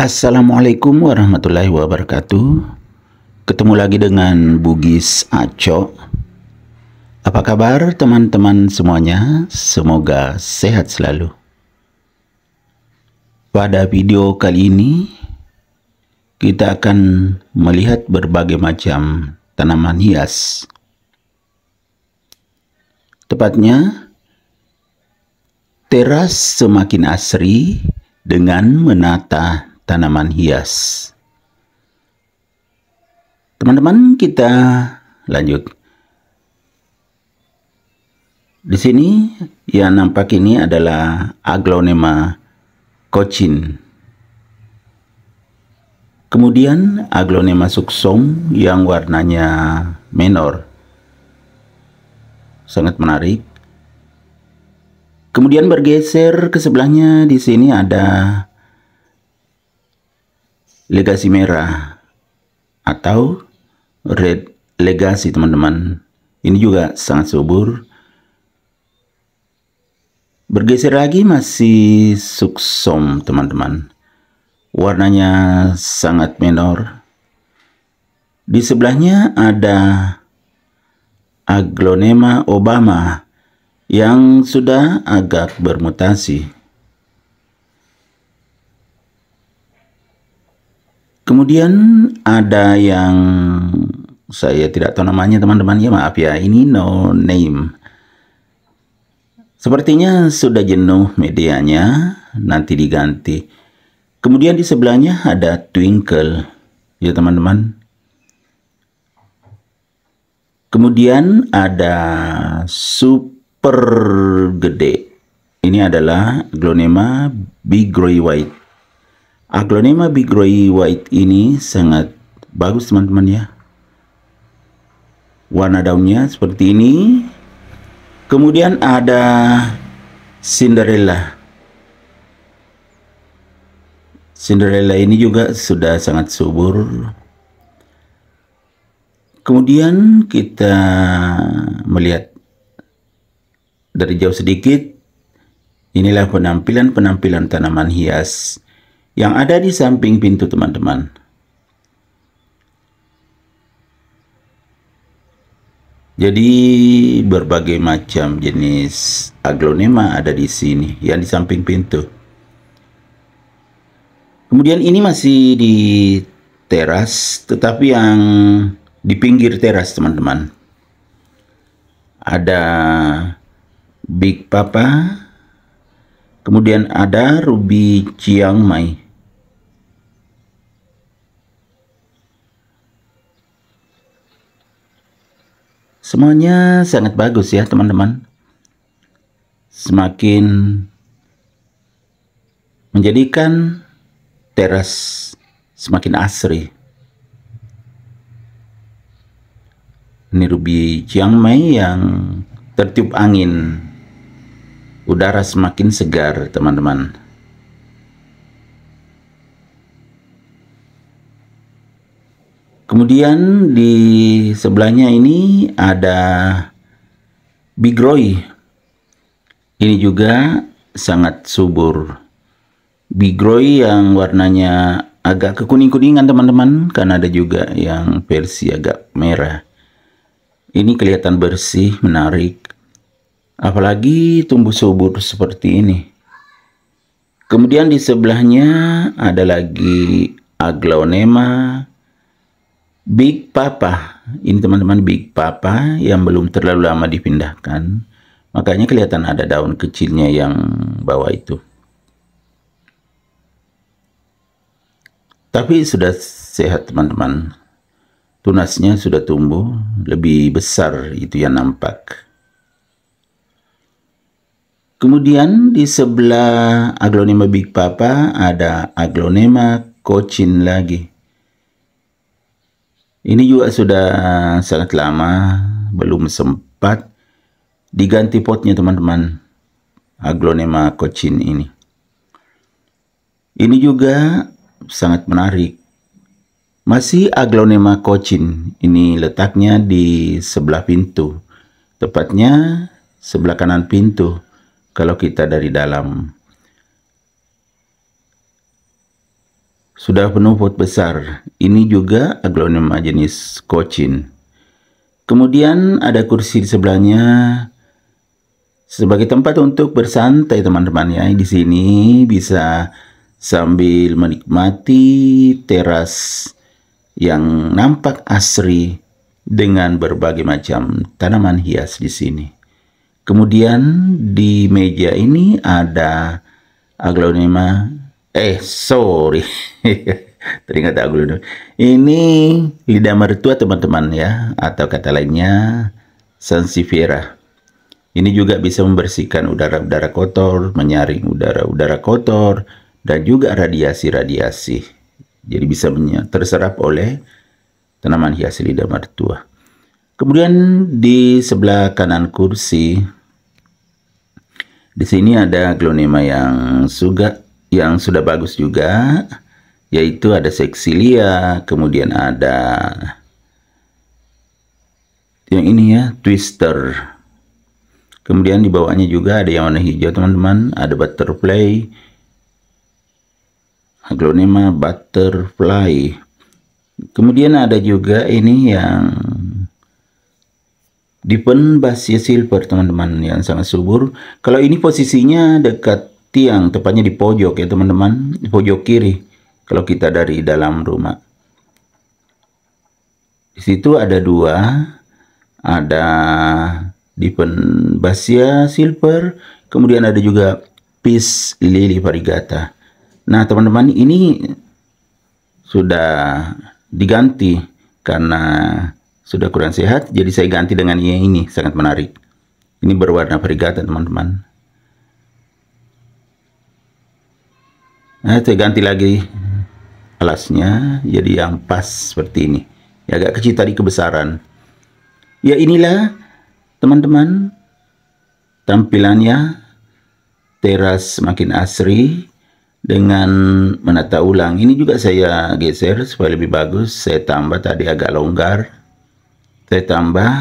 Assalamualaikum warahmatullahi wabarakatuh. Ketemu lagi dengan Bugis Aco. Apa kabar teman-teman semuanya? Semoga sehat selalu. Pada video kali ini kita akan melihat berbagai macam tanaman hias. Tepatnya teras semakin asri dengan menata tanaman hias. Teman-teman, kita lanjut. Di sini yang nampak ini adalah Aglonema Cochin. Kemudian Aglonema sucsom yang warnanya menor. Sangat menarik. Kemudian bergeser ke sebelahnya, di sini ada legasi merah atau red legacy, teman-teman. Ini juga sangat subur. Bergeser lagi masih sucsom, teman-teman. Warnanya sangat menor. Di sebelahnya ada Aglonema Obama yang sudah agak bermutasi. Kemudian ada yang saya tidak tahu namanya, teman-teman, ya maaf ya, ini no name. Sepertinya sudah jenuh medianya, nanti diganti. Kemudian di sebelahnya ada Twinkle, ya teman-teman. Kemudian ada super gede. Ini adalah Aglonema Bigroy White. Aglonema Bigroy White ini sangat bagus, teman-teman ya. Warna daunnya seperti ini. Kemudian ada Cinderella. Cinderella ini juga sudah sangat subur. Kemudian kita melihat dari jauh sedikit. Inilah penampilan tanaman hias yang ada di samping pintu, teman-teman. Jadi berbagai macam jenis aglonema ada di sini yang di samping pintu. Kemudian ini masih di teras, tetapi yang di pinggir teras, teman-teman. Ada Big Papa. Kemudian ada Ruby Chiang Mai. Semuanya sangat bagus ya, teman-teman. Semakin menjadikan teras semakin asri. Ini Ruby Chiang Mai yang tertiup angin. Udara semakin segar, teman-teman. Kemudian di sebelahnya ini ada Bigroy. Ini juga sangat subur. Bigroy yang warnanya agak kekuning-kuningan, teman-teman, karena ada juga yang versi agak merah. Ini kelihatan bersih, menarik. Apalagi tumbuh subur seperti ini. Kemudian di sebelahnya ada lagi Aglonema Big Papa. Ini, teman-teman, Big Papa yang belum terlalu lama dipindahkan. Makanya kelihatan ada daun kecilnya yang bawah itu. Tapi sudah sehat, teman-teman. Tunasnya sudah tumbuh lebih besar, itu yang nampak. Kemudian di sebelah Aglonema Big Papa ada Aglonema Cochin lagi. Ini juga sudah sangat lama, belum sempat diganti potnya, teman-teman. Aglonema Cochin ini. Ini juga sangat menarik. Masih Aglonema Cochin. Ini letaknya di sebelah pintu. Tepatnya sebelah kanan pintu. Kalau kita dari dalam. Sudah penuh pot besar. Ini juga aglonema jenis Cochin. Kemudian ada kursi di sebelahnya sebagai tempat untuk bersantai teman-teman ya. Di sini bisa sambil menikmati teras yang nampak asri dengan berbagai macam tanaman hias di sini. Kemudian di meja ini ada aglonema, teringat aglonema. Ini lidah mertua teman-teman ya, atau kata lainnya sansevieria. Ini juga bisa membersihkan udara-udara kotor, menyaring udara-udara kotor, dan juga radiasi-radiasi. Jadi bisa terserap oleh tanaman hias lidah mertua. Kemudian di sebelah kanan kursi, di sini ada aglonema yang sudah bagus juga, yaitu ada Sexilia, kemudian ada yang ini ya, Twister. Kemudian di bawahnya juga ada yang warna hijau teman-teman, ada Butterfly, aglonema Butterfly. Kemudian ada juga ini yang Diplobacia silver teman-teman, yang sangat subur. Kalau ini posisinya dekat tiang, tepatnya di pojok ya teman-teman, di pojok kiri kalau kita dari dalam rumah. Di situ ada dua, ada Diplobacia silver, kemudian ada juga Peace Lily variegata. Nah teman-teman, ini sudah diganti karena sudah kurang sehat, jadi saya ganti dengan yang ini, sangat menarik. Ini berwarna variegata teman-teman. Nah, saya ganti lagi alasnya jadi yang pas seperti ini. Ya, agak kecil tadi kebesaran. Ya inilah teman-teman tampilannya teras makin asri dengan menata ulang. Ini juga saya geser supaya lebih bagus. Saya tambah tadi agak longgar. Saya tambah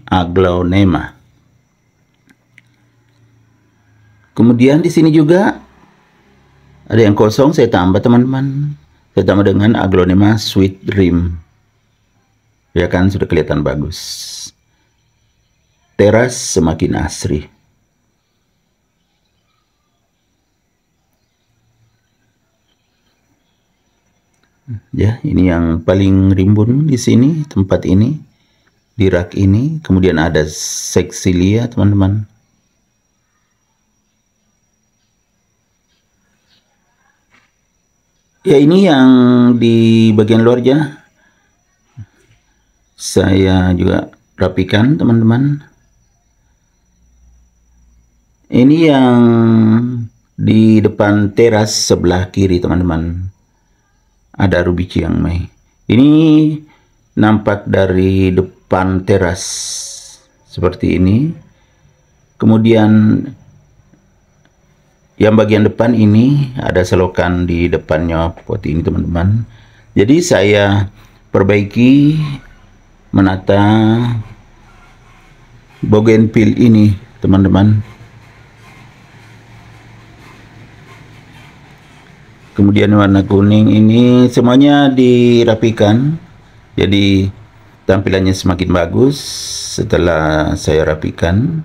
aglonema. Kemudian di sini juga ada yang kosong, saya tambah teman-teman. Saya tambah dengan aglonema sweet dream. Ya kan, sudah kelihatan bagus. Teras semakin asri. Ya, ini yang paling rimbun di sini, tempat ini. Di rak ini, kemudian ada Sexilia teman-teman. Ya ini yang di bagian luarnya saya juga rapikan teman-teman. Ini yang di depan teras sebelah kiri teman-teman, ada Ruby Chiang Mai. Ini nampak dari depan teras seperti ini. Kemudian yang bagian depan ini ada selokan di depannya pot ini teman-teman. Jadi saya perbaiki, menata bougainville ini teman-teman. Kemudian warna kuning ini semuanya dirapikan, jadi tampilannya semakin bagus setelah saya rapikan,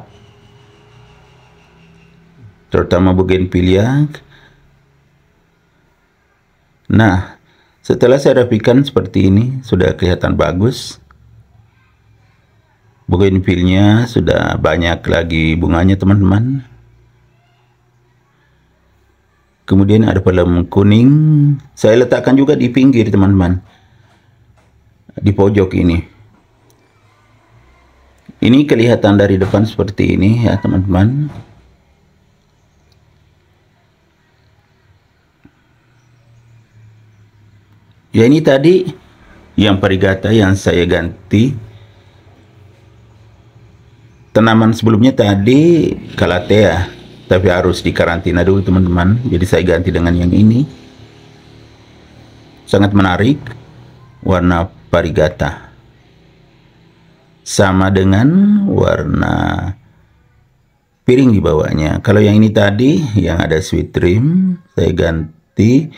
terutama bougainvillea. Nah, setelah saya rapikan seperti ini, sudah kelihatan bagus. Bougainvillea sudah banyak lagi bunganya teman-teman. Kemudian ada pelem kuning, saya letakkan juga di pinggir teman-teman, di pojok ini. Ini kelihatan dari depan seperti ini ya teman-teman. Ya ini tadi yang variegata yang saya ganti. Tanaman sebelumnya tadi Calathea, tapi harus dikarantina dulu teman-teman. Jadi saya ganti dengan yang ini. Sangat menarik, warna variegata. Sama dengan warna piring di bawahnya. Kalau yang ini tadi yang ada sweet dream, saya ganti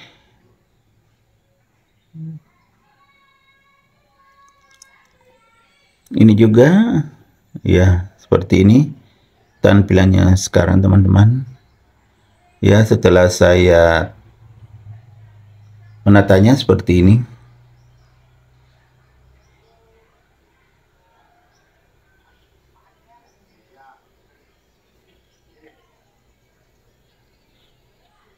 Ini juga ya seperti ini tampilannya sekarang teman-teman. Ya, setelah saya menatanya seperti ini.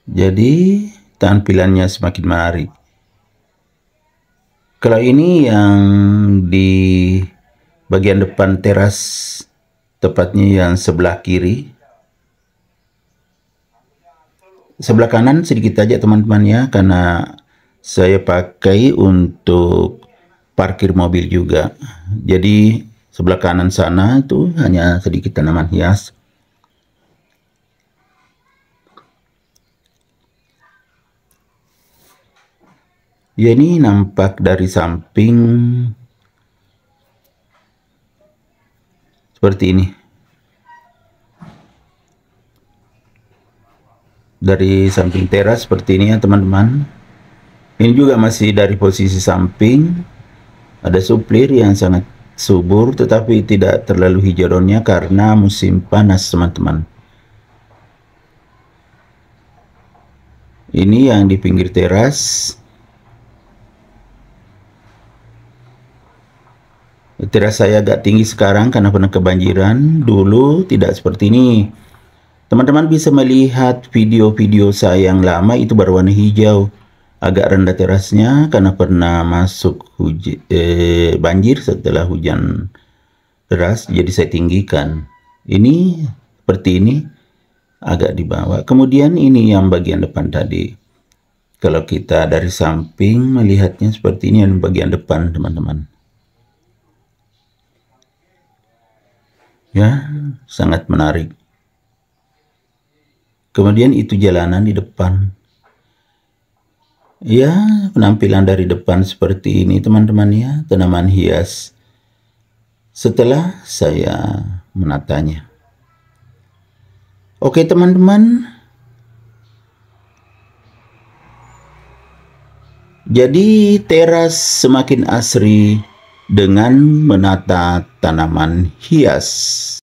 Jadi tampilannya semakin menarik. Kalau ini yang di bagian depan teras, tepatnya yang sebelah kiri. Sebelah kanan sedikit aja teman-teman ya, karena saya pakai untuk parkir mobil juga. Jadi sebelah kanan sana itu hanya sedikit tanaman hias. Ya, ini nampak dari samping seperti ini. Dari samping teras seperti ini ya teman-teman. Ini juga masih dari posisi samping. Ada suplir yang sangat subur tetapi tidak terlalu hijau daunnya karena musim panas teman-teman. Ini yang di pinggir teras. Teras saya agak tinggi sekarang karena pernah kebanjiran. Dulu tidak seperti ini. Teman-teman bisa melihat video-video saya yang lama itu berwarna hijau. Agak rendah terasnya karena pernah masuk banjir setelah hujan deras. Jadi saya tinggikan. Ini seperti ini. Agak di bawah. Kemudian ini yang bagian depan tadi. Kalau kita dari samping melihatnya seperti ini yang bagian depan teman-teman. Ya, sangat menarik. Kemudian itu jalanan di depan. Ya, penampilan dari depan seperti ini teman-teman ya, tanaman hias. Setelah saya menatanya. Oke teman-teman. Jadi teras semakin asri dengan menata tanaman hias.